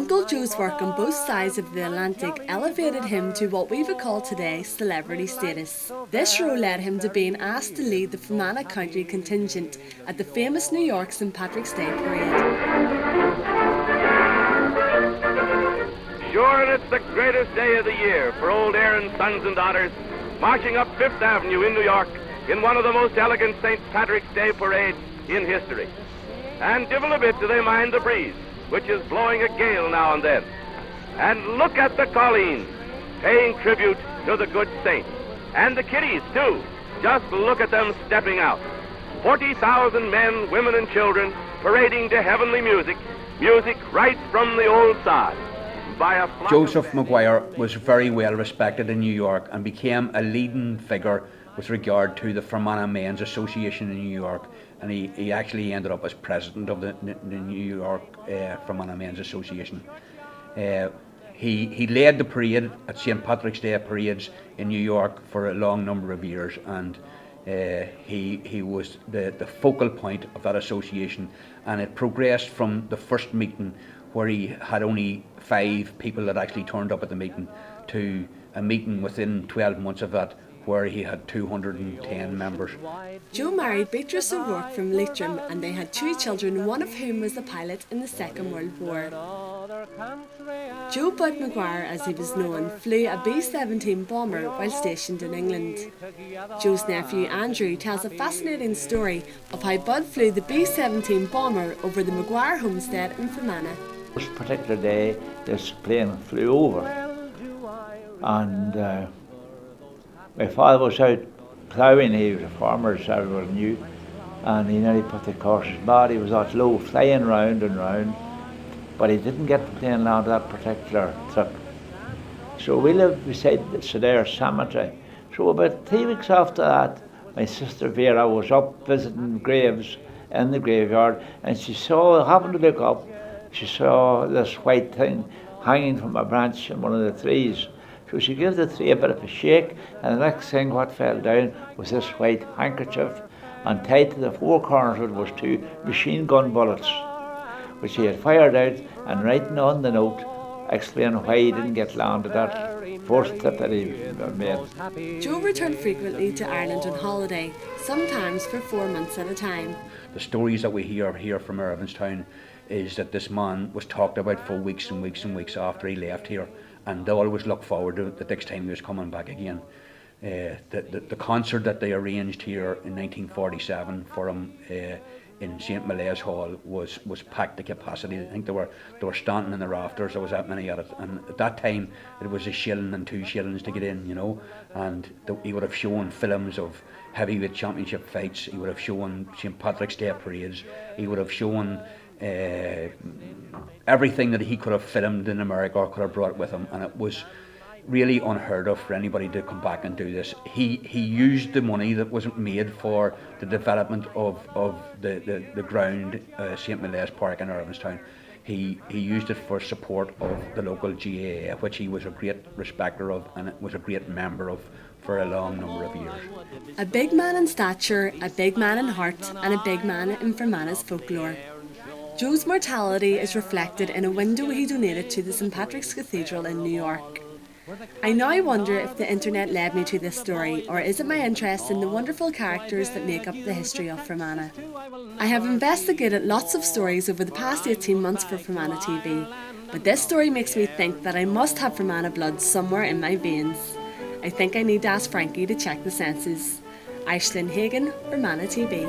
Uncle Joe's work on both sides of the Atlantic elevated him to what we would call today celebrity status. This role led him to being asked to lead the Fermanagh County contingent at the famous New York St. Patrick's Day parade. Sure, and it's the greatest day of the year for old Aaron's sons and daughters, marching up Fifth Avenue in New York in one of the most elegant St. Patrick's Day parades in history. And divil a bit do they mind the breeze, which is blowing a gale now and then. And look at the colleens, paying tribute to the good saint. And the kiddies, too. Just look at them stepping out. 40,000 men, women, and children parading to heavenly music, music right from the old sod. Joseph Maguire was very well respected in New York and became a leading figure with regard to the Fermanagh Men's Association in New York, and he actually ended up as president of the New York Fermanagh Men's Association. He led the parade at St. Patrick's Day parades in New York for a long number of years, and he was the focal point of that association, and it progressed from the first meeting where he had only 5 people that actually turned up at the meeting to a meeting within 12 months of that where he had 210 members. Joe married Beatrice O'Rourke from Leitrim, and they had 2 children, one of whom was a pilot in the Second World War. Joe Bud Maguire, as he was known, flew a B-17 bomber while stationed in England. Joe's nephew Andrew tells a fascinating story of how Bud flew the B-17 bomber over the Maguire homestead in Fermanagh. This particular day, this plane flew over, and my father was out ploughing. He was a farmer, as everyone knew, and he nearly put the horses bad. He was that low, flying round and round, but he didn't get the plane landed that particular trip. So we lived beside the Sedare Cemetery. So about 3 weeks after that, my sister Vera was up visiting graves in the graveyard, and she saw, happened to look up, she saw this white thing hanging from a branch in one of the trees. So she gave the tree a bit of a shake, and the next thing what fell down was this white handkerchief, and tied to the 4 corners of it was 2 machine gun bullets, which he had fired out, and writing on the note, explaining why he didn't get landed that first trip that he made. Joe returned frequently to Ireland on holiday, sometimes for 4 months at a time. The stories that we hear here from Irvinstown is that this man was talked about for weeks and weeks and weeks after he left here, and they always looked forward to the next time he was coming back again. The concert that they arranged here in 1947 for him in St. Malaise Hall was packed to capacity. I think they were standing in the rafters. There was that many at it, and at that time it was a shilling and 2 shillings to get in, you know. And he would have shown films of heavyweight championship fights. He would have shown St. Patrick's Day parades. He would have shown everything that he could have filmed in America or could have brought with him, and it was really unheard of for anybody to come back and do this. He used the money that wasn't made for the development of the ground, St. Malaise Park in Irvinstown. He used it for support of the local GAA, which he was a great respecter of and was a great member of for a long number of years. A big man in stature, a big man in heart, and a big man in Fermanagh's folklore. Joe's mortality is reflected in a window he donated to the St. Patrick's Cathedral in New York. I now wonder if the internet led me to this story, or is it my interest in the wonderful characters that make up the history of Fermanagh. I have investigated lots of stories over the past 18 months for Fermanagh TV, but this story makes me think that I must have Fermanagh blood somewhere in my veins. I think I need to ask Frankie to check the census. Aislinn Hagan, Fermanagh TV.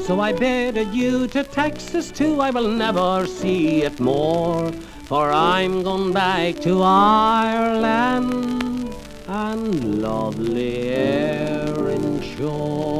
So I bid adieu to Texas too, I will never see it more, for I'm gone back to Ireland and lovely Aislinn shore.